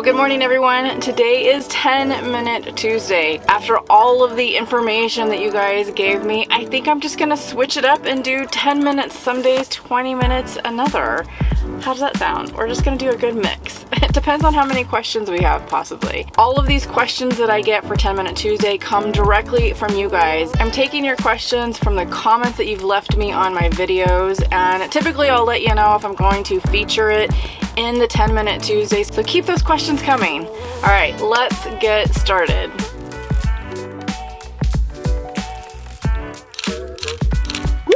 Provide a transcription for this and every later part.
Well, good morning everyone. Today is 10-minute Tuesday. After all of the information that you guys gave me, I think I'm just gonna switch it up and do 10 minutes some days, 20 minutes another. How does that sound? We're just gonna do a good mix. It depends on how many questions we have, possibly. All of these questions that I get for 10-minute Tuesday come directly from you guys. I'm taking your questions from the comments that you've left me on my videos, and typically I'll let you know if I'm going to feature it in the 10-minute Tuesday, so keep those questions coming. All right, let's get started.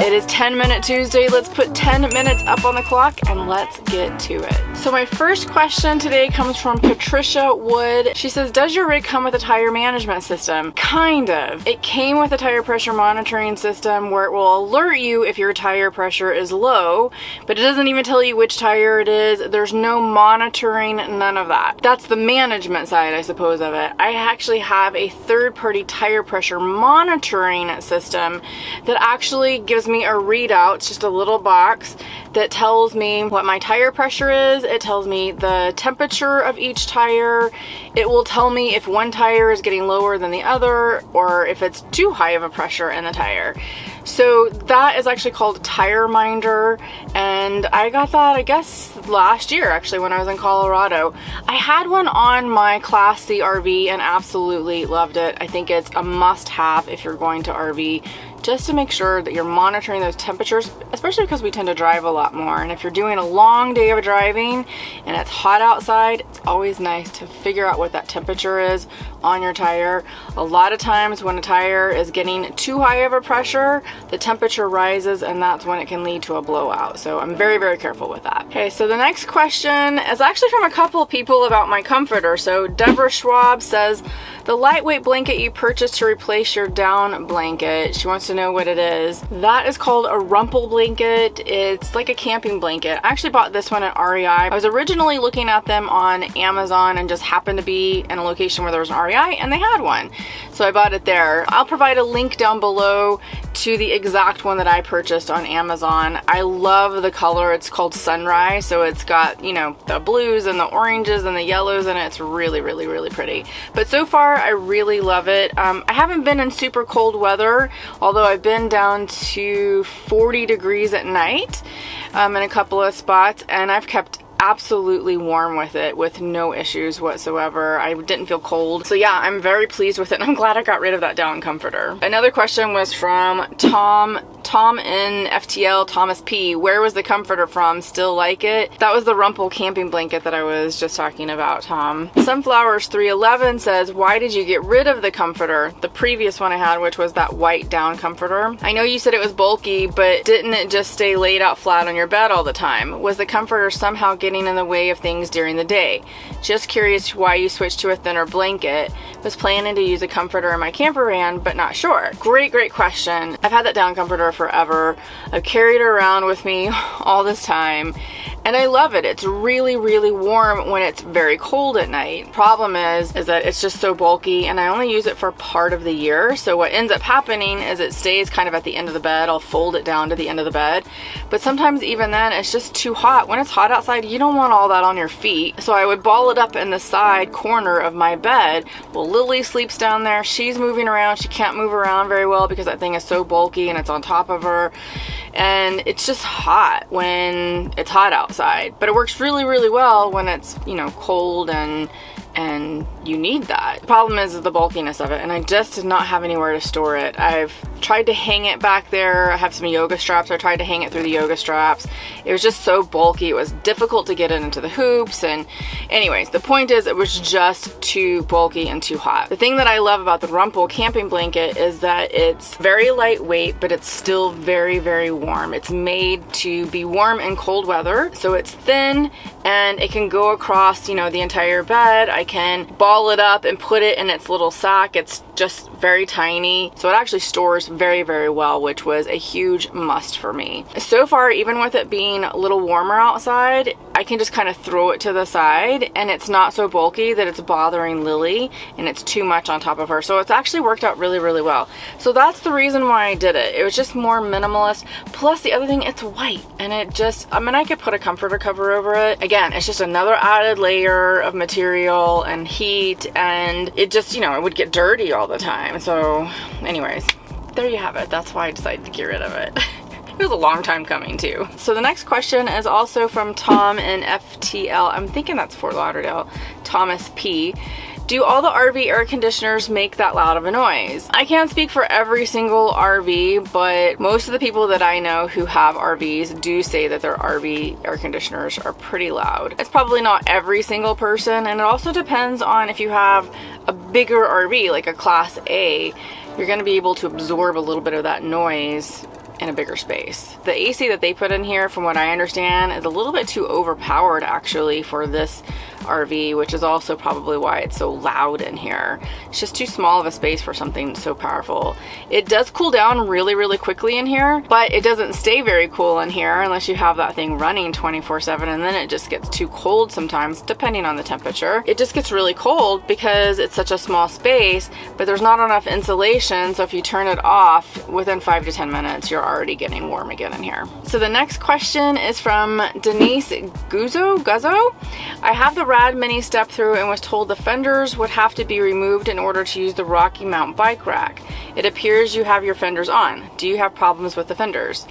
It is 10-minute Tuesday. Let's put 10 minutes up on the clock and let's get to it. So my first question today comes from Patricia Wood. She says, does your rig come with a tire management system? Kind of. It came with a tire pressure monitoring system where it will alert you if your tire pressure is low, but it doesn't even tell you which tire it is. There's no monitoring, none of that. That's the management side, I suppose, of it. I actually have a third-party tire pressure monitoring system that actually gives me a readout. It's just a little box that tells me what my tire pressure is. It tells me the temperature of each tire. It will tell me if one tire is getting lower than the other or if it's too high of a pressure in the tire. So that is actually called Tire Minder, and I got that, I guess, last year actually when I was in Colorado. I had one on my Class C RV and absolutely loved it. I think it's a must-have if you're going to RV, just to make sure that you're monitoring those temperatures, especially because we tend to drive a lot more. And if you're doing a long day of driving and it's hot outside, it's always nice to figure out what that temperature is on your tire. A lot of times when a tire is getting too high of a pressure, the temperature rises and that's when it can lead to a blowout. So I'm very, very careful with that. Okay, so the next question is actually from a couple of people about my comforter. So Deborah Schwab says, the lightweight blanket you purchased to replace your down blanket. She wants to know what it is. That is called a rumple blanket. It's like a camping blanket. I actually bought this one at REI. I was originally looking at them on Amazon and just happened to be in a location where there was an REI and they had one. So I bought it there. I'll provide a link down below to the exact one that I purchased on Amazon. I love the color. It's called Sunrise. So it's got, you know, the blues and the oranges and the yellows in it. It's really, really, really pretty. But so far, I really love it. I haven't been in super cold weather, although I've been down to 40 degrees at night in a couple of spots, and I've kept absolutely warm with it with no issues whatsoever. I didn't feel cold. So yeah, I'm very pleased with it. I'm glad I got rid of that down comforter. Another question was from Tom in FTL, Thomas P. Where was the comforter from? Still like it? That was the Rumple camping blanket that I was just talking about, Tom. Sunflowers 311 says, why did you get rid of the comforter? The previous one I had, which was that white down comforter. I know you said it was bulky, but didn't it just stay laid out flat on your bed all the time? Was the comforter somehow getting in the way of things during the day? Just curious why you switched to a thinner blanket. Was planning to use a comforter in my camper van, but not sure. Great question. I've had that down comforter forever. I've carried it around with me all this time, and I love it. It's really, really warm when it's very cold at night. Problem is that it's just so bulky, and I only use it for part of the year. So what ends up happening is it stays kind of at the end of the bed. I'll fold it down to the end of the bed, but sometimes even then it's just too hot. When it's hot outside, you don't want all that on your feet. So I would ball it up in the side corner of my bed. Well, Lily sleeps down there. She's moving around. She can't move around very well because that thing is so bulky and it's on top of her. And it's just hot when it's hot outside. But it works really, really well when it's, you know, cold and you need that. The problem is the bulkiness of it, and I just did not have anywhere to store it. I've tried to hang it back there. I have some yoga straps. I tried to hang it through the yoga straps. It was just so bulky. It was difficult to get it into the hoops, and anyways, the point is it was just too bulky and too hot. The thing that I love about the Rumple camping blanket is that it's very lightweight, but it's still very, very warm. It's made to be warm in cold weather, so it's thin and it can go across, you know, the entire bed. I can ball it up and put it in its little sack. It's just very tiny, so it actually stores very, very well, which was a huge must for me. So far, even with it being a little warmer outside, I can just kind of throw it to the side and it's not so bulky that it's bothering Lily and it's too much on top of her. So it's actually worked out really, really well. So that's the reason why I did it. It was just more minimalist. Plus the other thing, it's white and it just, I mean, I could put a comforter cover over it. Again, it's just another added layer of material and heat, and it just, you know, it would get dirty all the time. So anyways, there you have it. That's why I decided to get rid of it. It was a long time coming too. So the next question is also from Tom in FTL. I'm thinking that's Fort Lauderdale. Thomas P. Do all the RV air conditioners make that loud of a noise? I can't speak for every single RV, but most of the people that I know who have RVs do say that their RV air conditioners are pretty loud. It's probably not every single person, and it also depends on if you have a bigger RV, like a Class A, you're gonna be able to absorb a little bit of that noise in a bigger space. The AC that they put in here, from what I understand, is a little bit too overpowered actually for this RV, which is also probably why it's so loud in here. It's just too small of a space for something so powerful. It does cool down really, really quickly in here, but it doesn't stay very cool in here unless you have that thing running 24/7, and then it just gets too cold sometimes, depending on the temperature. It just gets really cold because it's such a small space, but there's not enough insulation, so if you turn it off, within 5 to 10 minutes, you're already getting warm again in here. So the next question is from Denise Guzzo. I have the Rad Mini step through and was told the fenders would have to be removed in order to use the Rocky Mount bike rack. It appears you have your fenders on. Do you have problems with the fenders?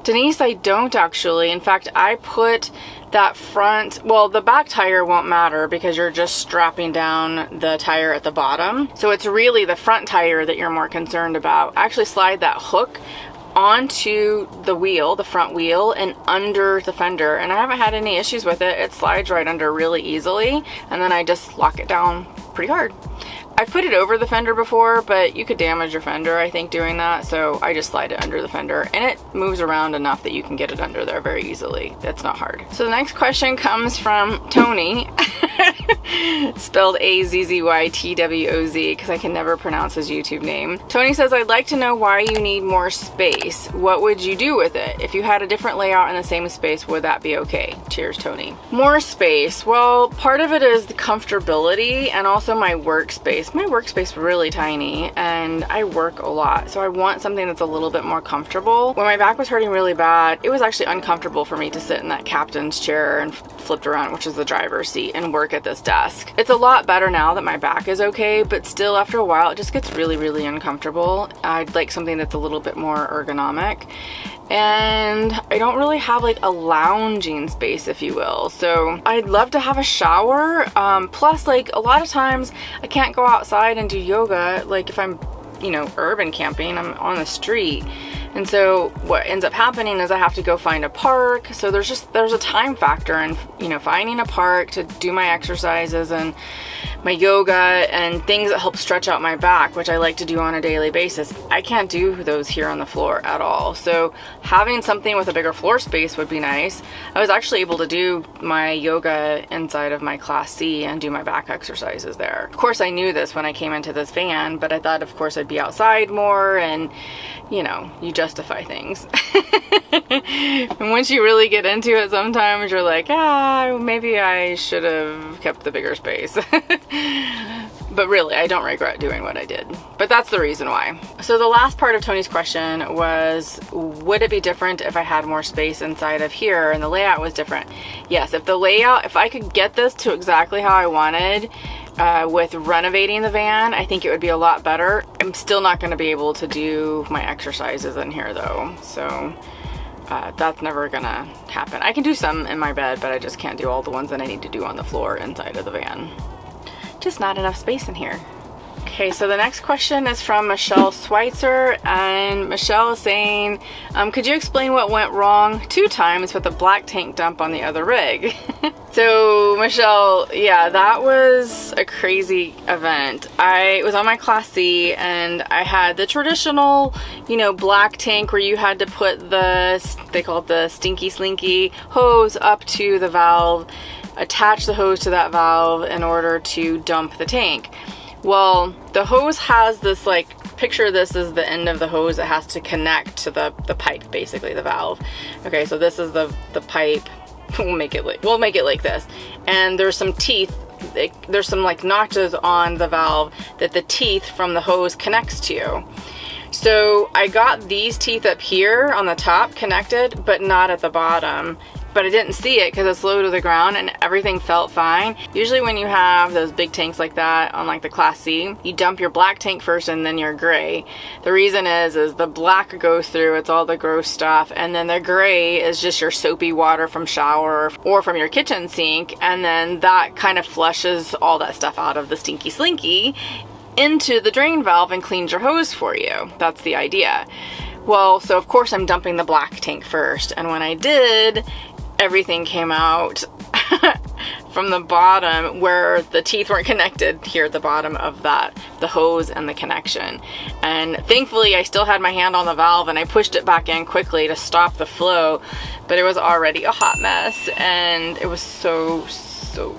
Denise, I don't actually. In fact, I put that front, well, the back tire won't matter because you're just strapping down the tire at the bottom. So it's really the front tire that you're more concerned about. I actually slide that hook onto the wheel, the front wheel, and under the fender, and I haven't had any issues with it. It slides right under really easily, and then I just lock it down pretty hard. I've put it over the fender before, but you could damage your fender, I think, doing that, so I just slide it under the fender, and it moves around enough that you can get it under there very easily. That's not hard. So the next question comes from Tony, spelled Azzytwoz, because I can never pronounce his YouTube name. Tony says, I'd like to know why you need more space. What would you do with it? If you had a different layout in the same space, would that be okay? Cheers, Tony. More space. Well, part of it is the comfortability and also my workspace. My workspace is really tiny and I work a lot, so I want something that's a little bit more comfortable. When my back was hurting really bad, it was actually uncomfortable for me to sit in that captain's chair and flipped around, which is the driver's seat, and work at this desk. It's a lot better now that my back is okay, but still after a while it just gets really, really uncomfortable. I'd like something that's a little bit more ergonomic. And I don't really have like a lounging space, if you will. So I'd love to have a shower. Plus, like, a lot of times I can't go outside and do yoga. Like if I'm, you know, urban camping, I'm on the street. And so what ends up happening is I have to go find a park. So there's a time factor in, you know, finding a park to do my exercises and my yoga and things that help stretch out my back, which I like to do on a daily basis. I can't do those here on the floor at all. So having something with a bigger floor space would be nice. I was actually able to do my yoga inside of my Class C and do my back exercises there. Of course, I knew this when I came into this van, but I thought, of course, I'd be outside more, and you know, you justify things. And once you really get into it, sometimes you're like, maybe I should have kept the bigger space. But really, I don't regret doing what I did. But that's the reason why. So the last part of Tony's question was, would it be different if I had more space inside of here and the layout was different? Yes, if I could get this to exactly how I wanted, with renovating the van, I think it would be a lot better. I'm still not going to be able to do my exercises in here though, so that's never gonna happen. I can do some in my bed, but I just can't do all the ones that I need to do on the floor inside of the van. Just not enough space in here. Okay, so the next question is from Michelle Schweitzer, and Michelle is saying, could you explain what went wrong 2 times with the black tank dump on the other rig? So Michelle, yeah, that was a crazy event. I was on my Class C and I had the traditional, you know, black tank where you had to put they call it the stinky slinky hose up to the valve, attach the hose to that valve in order to dump the tank. Well, the hose has this, like, picture this as the end of the hose that has to connect to the pipe, basically, the valve. Okay, so this is the pipe. We'll make it like this. And there's some teeth. There's some like notches on the valve that the teeth from the hose connects to. So I got these teeth up here on the top connected, but not at the bottom. But I didn't see it because it's low to the ground and everything felt fine. Usually when you have those big tanks like that on like the Class C, you dump your black tank first and then your gray. The reason is the black goes through, it's all the gross stuff, and then the gray is just your soapy water from shower or from your kitchen sink, and then that kind of flushes all that stuff out of the stinky slinky into the drain valve and cleans your hose for you. That's the idea. Well, so of course I'm dumping the black tank first, and when I did, everything came out from the bottom where the teeth weren't connected here at the bottom of the hose and the connection. And thankfully I still had my hand on the valve and I pushed it back in quickly to stop the flow, but it was already a hot mess and it was so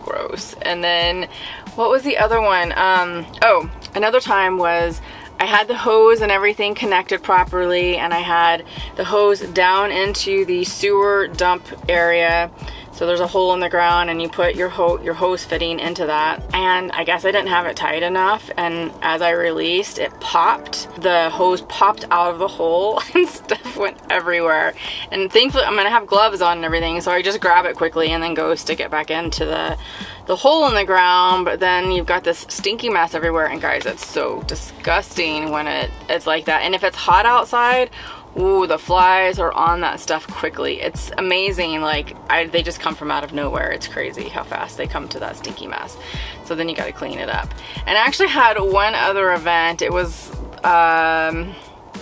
gross. And then what was the other one? Oh, another time was I had the hose and everything connected properly, and I had the hose down into the sewer dump area. So there's a hole in the ground and you put your hose fitting into that. And I guess I didn't have it tight enough, and as I released, it popped. The hose popped out of the hole and stuff went everywhere. And thankfully I'm gonna have gloves on and everything, so I just grab it quickly and then go stick it back into the hole in the ground. But then you've got this stinky mess everywhere, and guys, it's so disgusting when it's like that. And if it's hot outside, ooh, the flies are on that stuff quickly. It's amazing, like they just come from out of nowhere. It's crazy how fast they come to that stinky mess. So then you got to clean it up. And I actually had one other event. It was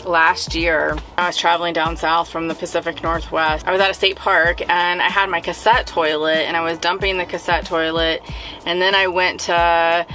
last year. I was traveling down south from the Pacific Northwest. I was at a state park and I had my cassette toilet and I was dumping the cassette toilet, and then I went to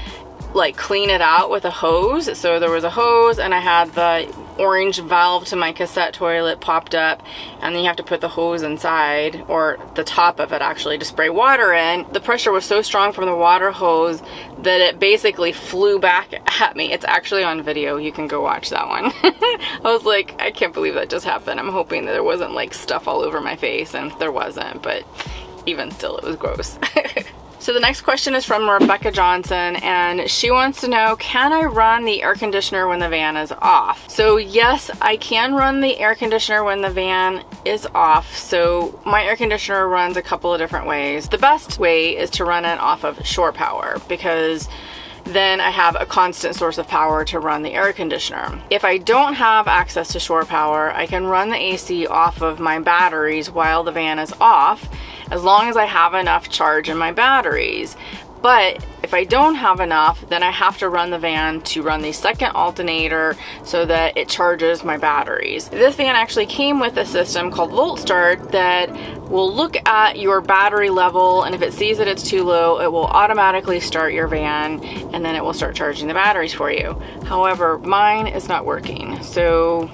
like clean it out with a hose. So there was a hose and I had the orange valve to my cassette toilet popped up, and then you have to put the hose inside, or the top of it actually, to spray water in. The pressure was so strong from the water hose that it basically flew back at me. It's actually on video, you can go watch that one. I was like, I can't believe that just happened. I'm hoping that there wasn't like stuff all over my face, and there wasn't, but even still it was gross. So the next question is from Rebecca Johnson, and she wants to know, can I run the air conditioner when the van is off? So yes, I can run the air conditioner when the van is off. So my air conditioner runs a couple of different ways. The best way is to run it off of shore power, because then I have a constant source of power to run the air conditioner. If I don't have access to shore power, I can run the AC off of my batteries while the van is off, as long as I have enough charge in my batteries. But if I don't have enough, then I have to run the van to run the second alternator so that it charges my batteries. This van actually came with a system called Volt Start that will look at your battery level, and if it sees that it's too low, it will automatically start your van and then it will start charging the batteries for you. However, mine is not working, so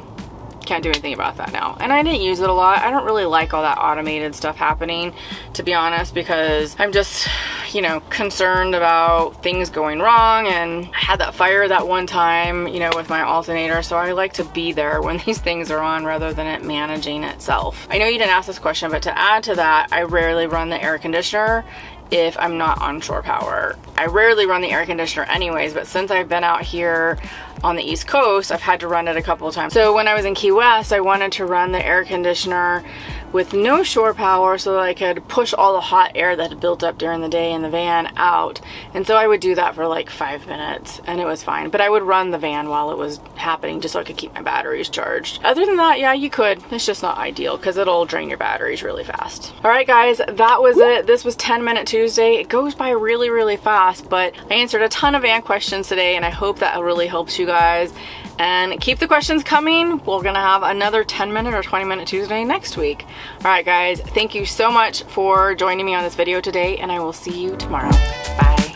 can't do anything about that now. And I didn't use it a lot. I don't really like all that automated stuff happening, to be honest, because I'm just, you know, concerned about things going wrong. And I had that fire that one time, you know, with my alternator, so I like to be there when these things are on rather than it managing itself. I know you didn't ask this question, but to add to that, I rarely run the air conditioner if I'm not on shore power. I rarely run the air conditioner anyways, but since I've been out here on the East Coast, I've had to run it a couple of times. So when I was in Key West, I wanted to run the air conditioner with no shore power so that I could push all the hot air that had built up during the day in the van out. And so I would do that for like 5 minutes and it was fine. But I would run the van while it was happening just so I could keep my batteries charged. Other than that, yeah, you could. It's just not ideal because it'll drain your batteries really fast. All right, guys, that was it. This was 10 Minute Tuesday. It goes by really, really fast, but I answered a ton of van questions today and I hope that really helps you guys. And keep the questions coming. We're gonna have another 10 minute or 20 minute Tuesday next week. All right, guys, thank you so much for joining me on this video today, and I will see you tomorrow. Bye.